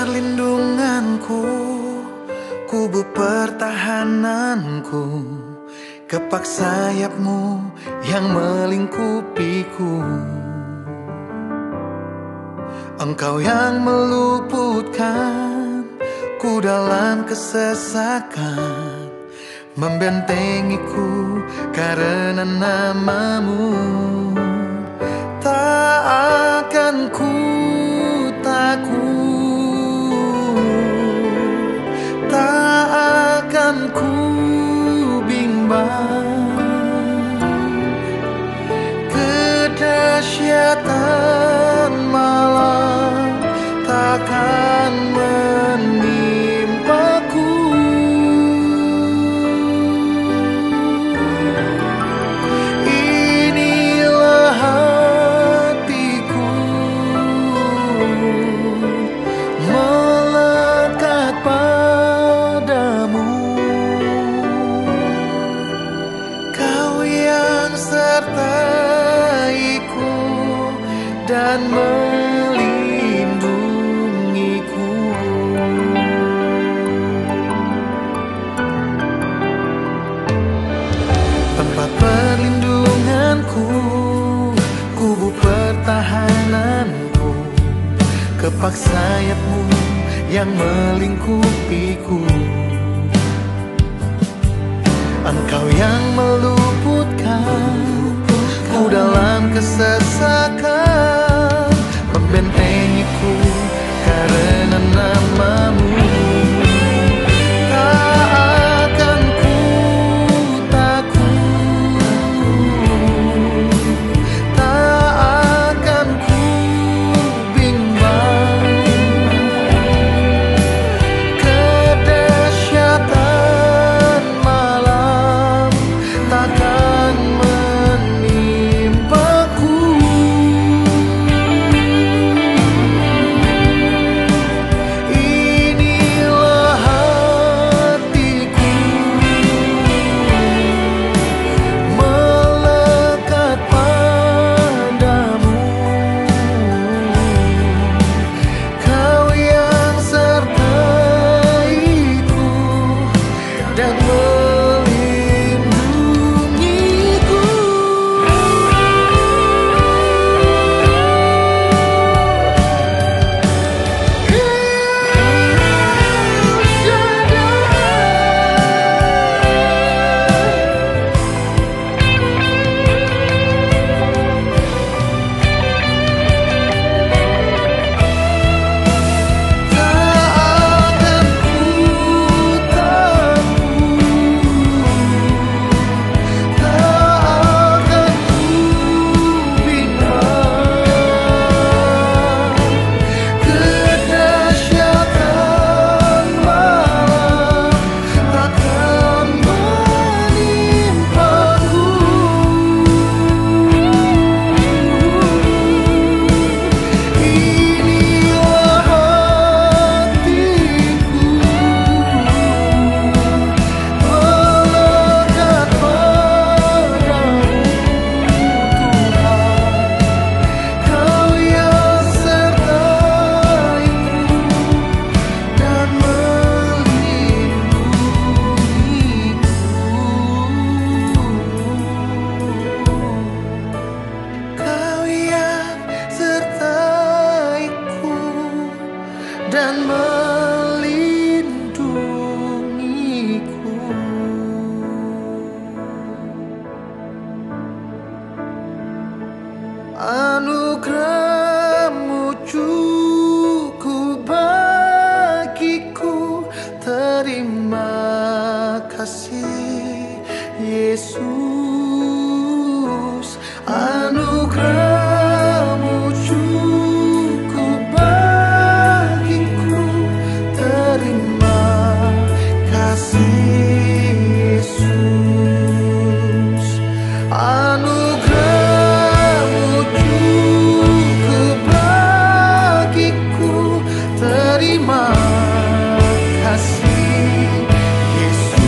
perlindunganku, kubu pertahananku, kepak sayapmu yang melingkupiku. Engkau yang meluputkan ku dalam kesesakan, membentengiku karena namamu. Tak akan ku takut, tak akan ku bimbang. Kedahsyatan malam takkan menimpaku. Inilah hatiku melekat padamu. Kau yang sertaiku dan melindungiku. Tempat perlindunganku, kubu pertahananku, kepak sayapmu yang melingkupiku. Engkau yang meluputkan ku dalam kesesakan, membentengiku karena namamu. Tak akan ku takut, tak akan ku bimbang. Kedahsyatan malam takkan menimpaku. Inilah hatiku melekat padamu. Kau yang sertaiku dan melindungiku. Dan melindungiku. Anugerahmu cukup bagiku. Terima kasih Yesus. Anugerahmu cukup bagiku. Terima kasih Yesus. Anugerahmu cukup bagiku. Terima kasih Yesus.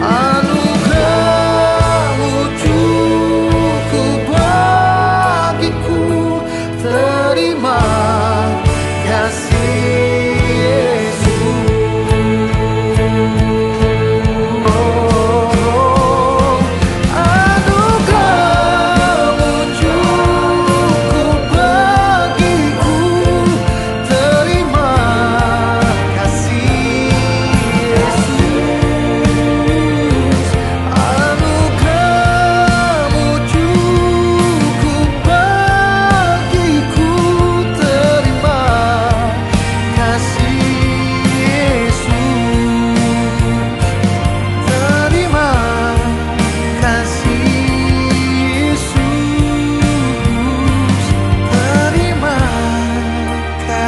Anugerahmu cukup bagiku. Terima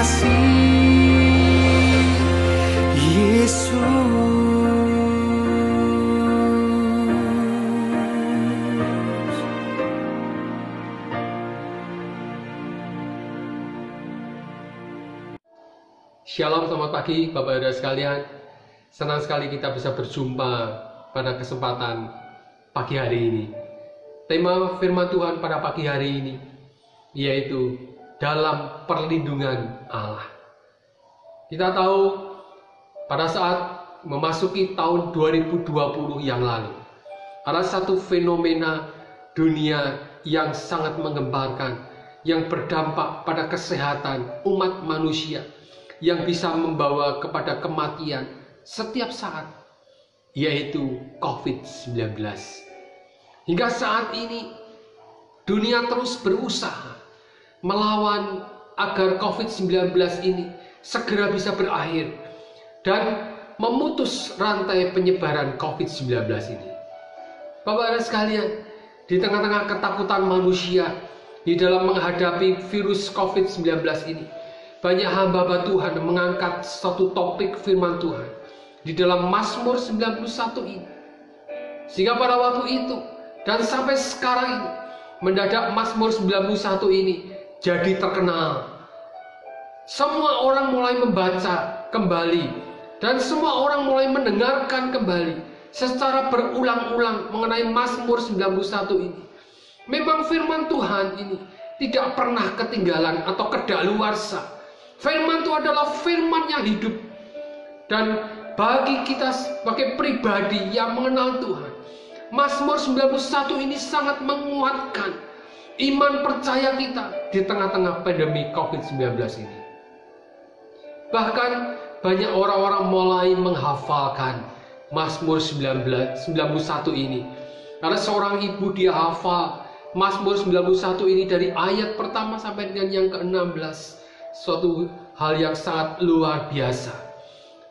kasih Yesus. Shalom, selamat pagi Bapak Ibu sekalian. Senang sekali kita bisa berjumpa pada kesempatan pagi hari ini. Tema firman Tuhan pada pagi hari ini yaitu dalam perlindungan Allah. Kita tahu pada saat memasuki tahun 2020 yang lalu, ada satu fenomena dunia yang sangat menggemparkan, yang berdampak pada kesehatan umat manusia, yang bisa membawa kepada kematian setiap saat, yaitu COVID-19. Hingga saat ini, dunia terus berusaha melawan agar COVID-19 ini segera bisa berakhir dan memutus rantai penyebaran COVID-19 ini. Bapak-Bapak sekalian, di tengah-tengah ketakutan manusia di dalam menghadapi virus COVID-19 ini, banyak hamba Tuhan mengangkat satu topik firman Tuhan di dalam Mazmur 91 ini. Sehingga pada waktu itu dan sampai sekarang ini, mendadak Mazmur 91 ini jadi terkenal. Semua orang mulai membaca kembali dan semua orang mulai mendengarkan kembali secara berulang-ulang mengenai Mazmur 91 ini. Memang firman Tuhan ini tidak pernah ketinggalan atau kedaluarsa. Firman itu adalah firman yang hidup. Dan bagi kita sebagai pribadi yang mengenal Tuhan, Mazmur 91 ini sangat menguatkan iman percaya kita di tengah-tengah pandemi COVID-19 ini. Bahkan banyak orang-orang mulai menghafalkan Mazmur 91 ini. Karena seorang ibu dia hafal Mazmur 91 ini dari ayat pertama sampai dengan yang ke-16. Suatu hal yang sangat luar biasa.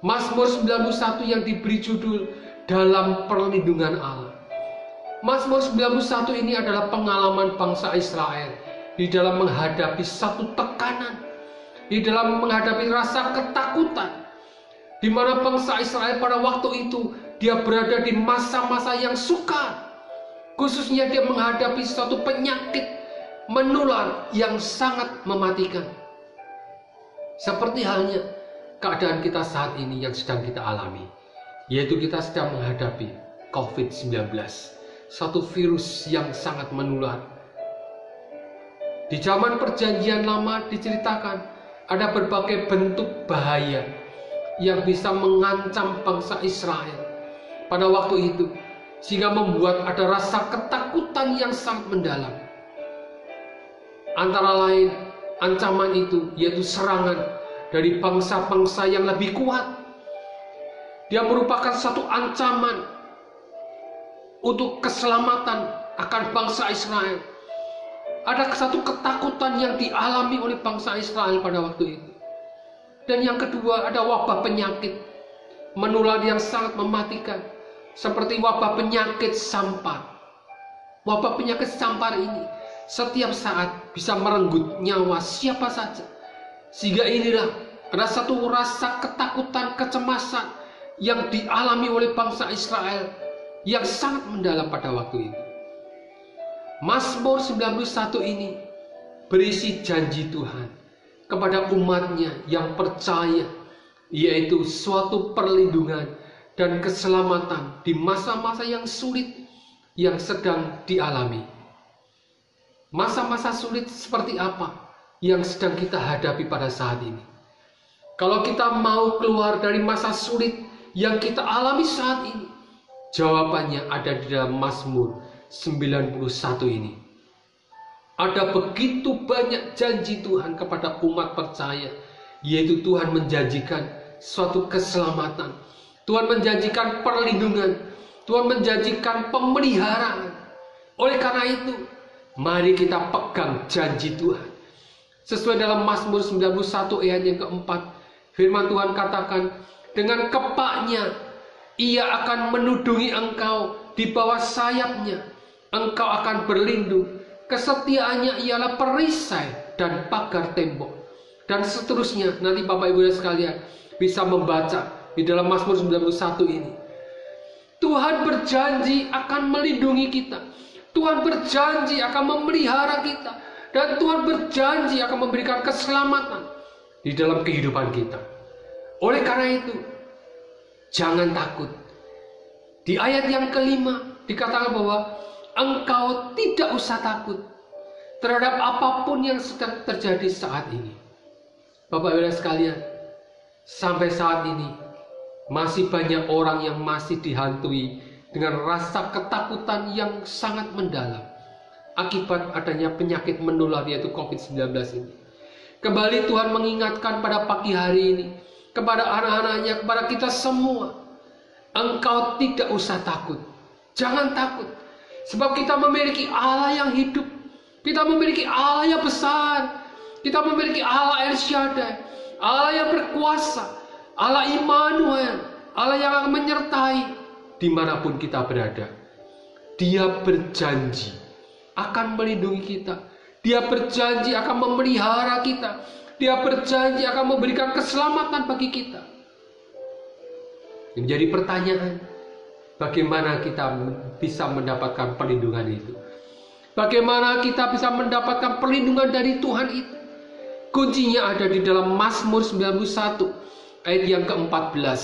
Mazmur 91 yang diberi judul dalam perlindungan Allah. Mazmur 91 ini adalah pengalaman bangsa Israel di dalam menghadapi satu tekanan, di dalam menghadapi rasa ketakutan, di mana bangsa Israel pada waktu itu dia berada di masa-masa yang sukar. Khususnya dia menghadapi suatu penyakit menular yang sangat mematikan. Seperti halnya keadaan kita saat ini yang sedang kita alami, yaitu kita sedang menghadapi COVID-19, satu virus yang sangat menular. Di zaman perjanjian lama diceritakan ada berbagai bentuk bahaya yang bisa mengancam bangsa Israel pada waktu itu, sehingga membuat ada rasa ketakutan yang sangat mendalam. Antara lain ancaman itu yaitu serangan dari bangsa-bangsa yang lebih kuat. Dia merupakan satu ancaman untuk keselamatan akan bangsa Israel. Ada satu ketakutan yang dialami oleh bangsa Israel pada waktu itu. Dan yang kedua, ada wabah penyakit menular yang sangat mematikan, seperti wabah penyakit sampar. Wabah penyakit sampar ini setiap saat bisa merenggut nyawa siapa saja. Sehingga inilah ada satu rasa ketakutan, kecemasan yang dialami oleh bangsa Israel yang sangat mendalam pada waktu itu. Mazmur 91 ini berisi janji Tuhan kepada umatnya yang percaya, yaitu suatu perlindungan dan keselamatan di masa-masa yang sulit yang sedang dialami. Masa-masa sulit seperti apa yang sedang kita hadapi pada saat ini? Kalau kita mau keluar dari masa sulit yang kita alami saat ini, jawabannya ada di dalam Mazmur 91 ini. Ada begitu banyak janji Tuhan kepada umat percaya, yaitu Tuhan menjanjikan suatu keselamatan, Tuhan menjanjikan perlindungan, Tuhan menjanjikan pemeliharaan. Oleh karena itu, mari kita pegang janji Tuhan. Sesuai dalam Mazmur 91 ayat yang keempat, firman Tuhan katakan, dengan kepaknya ia akan menudungi engkau, di bawah sayapnya engkau akan berlindung. Kesetiaannya ialah perisai dan pagar tembok. Dan seterusnya, nanti Bapak Ibu sekalian bisa membaca di dalam Mazmur 91 ini. Tuhan berjanji akan melindungi kita. Tuhan berjanji akan memelihara kita. Dan Tuhan berjanji akan memberikan keselamatan di dalam kehidupan kita. Oleh karena itu, jangan takut. Di ayat yang kelima dikatakan bahwa engkau tidak usah takut terhadap apapun yang sedang terjadi saat ini. Bapak Ibu sekalian, sampai saat ini masih banyak orang yang masih dihantui dengan rasa ketakutan yang sangat mendalam akibat adanya penyakit menular yaitu COVID-19 ini. Kembali Tuhan mengingatkan pada pagi hari ini kepada anak-anaknya, kepada kita semua, engkau tidak usah takut. Jangan takut, sebab kita memiliki Allah yang hidup. Kita memiliki Allah yang besar. Kita memiliki Allah El Shaddai, Allah yang berkuasa, Allah Immanuel, Allah yang akan menyertai dimanapun kita berada. Dia berjanji akan melindungi kita. Dia berjanji akan memelihara kita. Dia berjanji akan memberikan keselamatan bagi kita. Ini menjadi pertanyaan, bagaimana kita bisa mendapatkan perlindungan itu? Bagaimana kita bisa mendapatkan perlindungan dari Tuhan itu? Kuncinya ada di dalam Mazmur 91 ayat yang ke-14.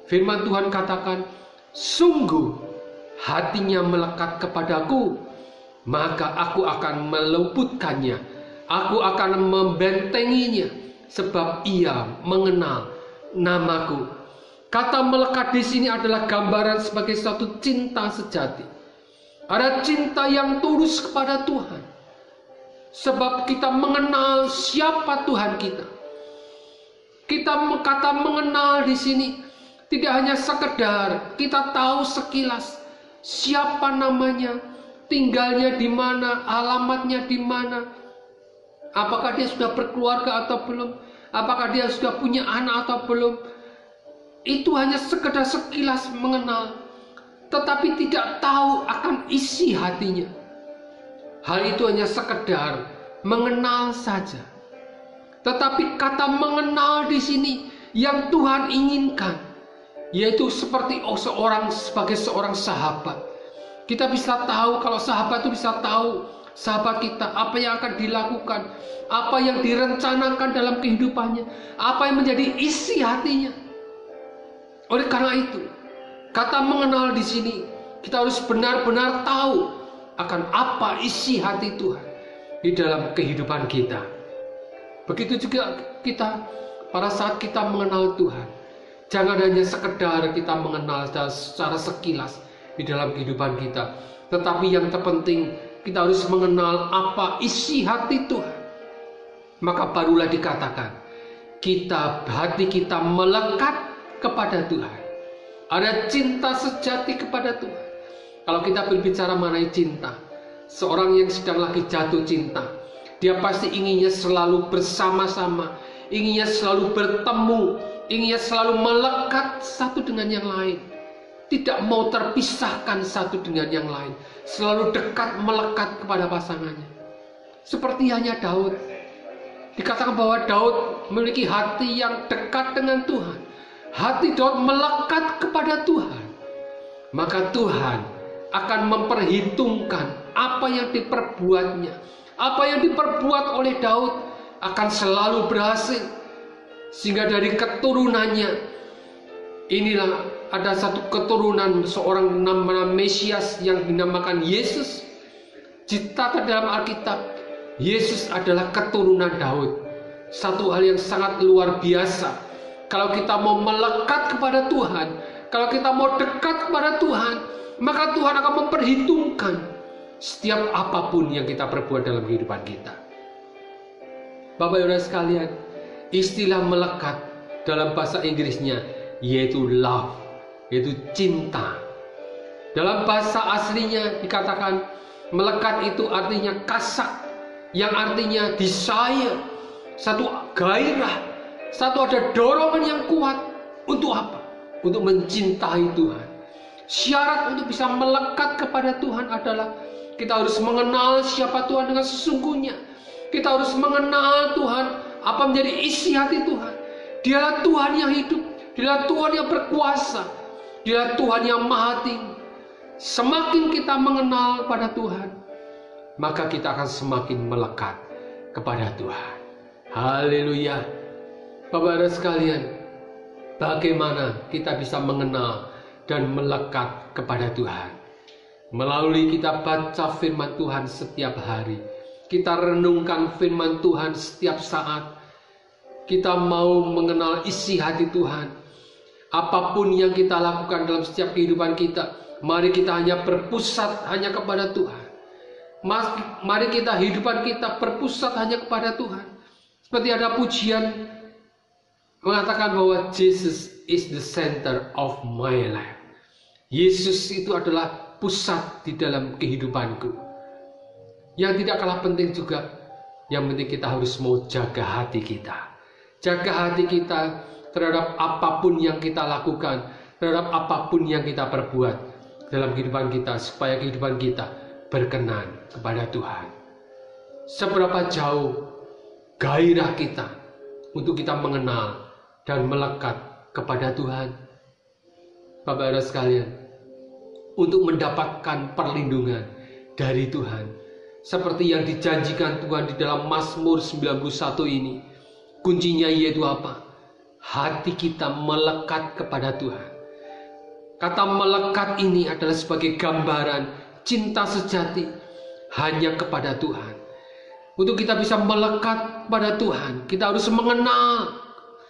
Firman Tuhan katakan, sungguh hatinya melekat kepadaku, maka aku akan meluputkannya, aku akan membentenginya, sebab ia mengenal namaku. Kata melekat di sini adalah gambaran sebagai suatu cinta sejati. Ada cinta yang tulus kepada Tuhan. Sebab kita mengenal siapa Tuhan kita. Kata mengenal di sini tidak hanya sekedar kita tahu sekilas siapa namanya, tinggalnya di mana, alamatnya di mana, apakah dia sudah berkeluarga atau belum, apakah dia sudah punya anak atau belum. Itu hanya sekedar sekilas mengenal, tetapi tidak tahu akan isi hatinya. Hal itu hanya sekedar mengenal saja. Tetapi kata mengenal di sini yang Tuhan inginkan, yaitu seperti sebagai seorang sahabat. Kita bisa tahu, kalau sahabat itu bisa tahu sahabat kita, apa yang akan dilakukan, apa yang direncanakan dalam kehidupannya, apa yang menjadi isi hatinya. Oleh karena itu, kata mengenal di sini kita harus benar-benar tahu akan apa isi hati Tuhan di dalam kehidupan kita. Begitu juga kita pada saat kita mengenal Tuhan. Jangan hanya sekedar kita mengenal secara sekilas di dalam kehidupan kita, tetapi yang terpenting kita harus mengenal apa isi hati Tuhan. Maka barulah dikatakan hati kita melekat kepada Tuhan. Ada cinta sejati kepada Tuhan. Kalau kita berbicara mengenai cinta, seorang yang sedang lagi jatuh cinta, dia pasti inginnya selalu bersama-sama, inginnya selalu bertemu, inginnya selalu melekat satu dengan yang lain. Tidak mau terpisahkan satu dengan yang lain, selalu dekat melekat kepada pasangannya. Seperti hanya Daud, dikatakan bahwa Daud memiliki hati yang dekat dengan Tuhan. Hati Daud melekat kepada Tuhan. Maka Tuhan akan memperhitungkan apa yang diperbuatnya. Apa yang diperbuat oleh Daud akan selalu berhasil. Sehingga dari keturunannya, inilah ada satu keturunan seorang nama Mesias yang dinamakan Yesus. Dicatat dalam Alkitab, Yesus adalah keturunan Daud. Satu hal yang sangat luar biasa. Kalau kita mau melekat kepada Tuhan, kalau kita mau dekat kepada Tuhan, maka Tuhan akan memperhitungkan setiap apapun yang kita perbuat dalam kehidupan kita. Bapak Ibu sekalian, istilah melekat dalam bahasa Inggrisnya yaitu love, yaitu cinta. Dalam bahasa aslinya dikatakan melekat itu artinya kasak, yang artinya desire, satu gairah, satu ada dorongan yang kuat. Untuk apa? Untuk mencintai Tuhan. Syarat untuk bisa melekat kepada Tuhan adalah kita harus mengenal siapa Tuhan dengan sesungguhnya. Kita harus mengenal Tuhan apa menjadi isi hati Tuhan. Dialah Tuhan yang hidup, Dialah Tuhan yang berkuasa, Dialah Tuhan yang maha tinggi. Semakin kita mengenal pada Tuhan, maka kita akan semakin melekat kepada Tuhan. Haleluya. Bapak-Bapak sekalian, bagaimana kita bisa mengenal dan melekat kepada Tuhan? Melalui kita baca firman Tuhan setiap hari, kita renungkan firman Tuhan setiap saat, kita mau mengenal isi hati Tuhan. Apapun yang kita lakukan dalam setiap kehidupan kita, mari kita hanya berpusat hanya kepada Tuhan. Mari kita kehidupan kita berpusat hanya kepada Tuhan. Seperti ada pujian mengatakan bahwa Jesus is the center of my life. Yesus itu adalah pusat di dalam kehidupanku. Yang tidak kalah penting juga, yang penting kita harus mau jaga hati kita. Jaga hati kita terhadap apapun yang kita lakukan, terhadap apapun yang kita perbuat dalam kehidupan kita, supaya kehidupan kita berkenan kepada Tuhan. Seberapa jauh gairah kita untuk kita mengenal dan melekat kepada Tuhan? Bapak-Bapak sekalian, untuk mendapatkan perlindungan dari Tuhan, seperti yang dijanjikan Tuhan di dalam Mazmur 91 ini, kuncinya yaitu apa? Hati kita melekat kepada Tuhan. Kata melekat ini adalah sebagai gambaran cinta sejati hanya kepada Tuhan. Untuk kita bisa melekat pada Tuhan, kita harus mengenal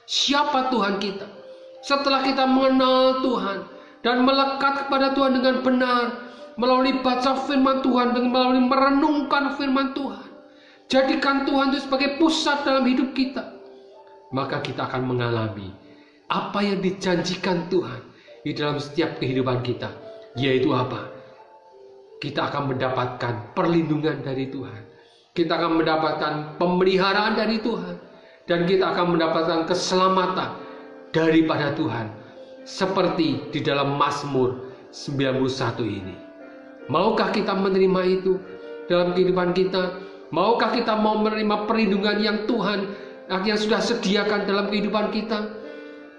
siapa Tuhan kita. Setelah kita mengenal Tuhan dan melekat kepada Tuhan dengan benar, melalui baca firman Tuhan dan melalui merenungkan firman Tuhan, jadikan Tuhan itu sebagai pusat dalam hidup kita, maka kita akan mengalami apa yang dijanjikan Tuhan di dalam setiap kehidupan kita. Yaitu apa? Kita akan mendapatkan perlindungan dari Tuhan, kita akan mendapatkan pemeliharaan dari Tuhan, dan kita akan mendapatkan keselamatan daripada Tuhan, seperti di dalam Mazmur 91 ini. Maukah kita menerima itu dalam kehidupan kita? Maukah kita mau menerima perlindungan yang Tuhan yang sudah sediakan dalam kehidupan kita?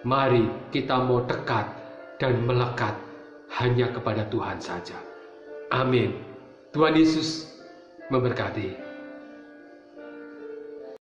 Mari kita mau dekat dan melekat hanya kepada Tuhan saja. Amin. Tuhan Yesus memberkati.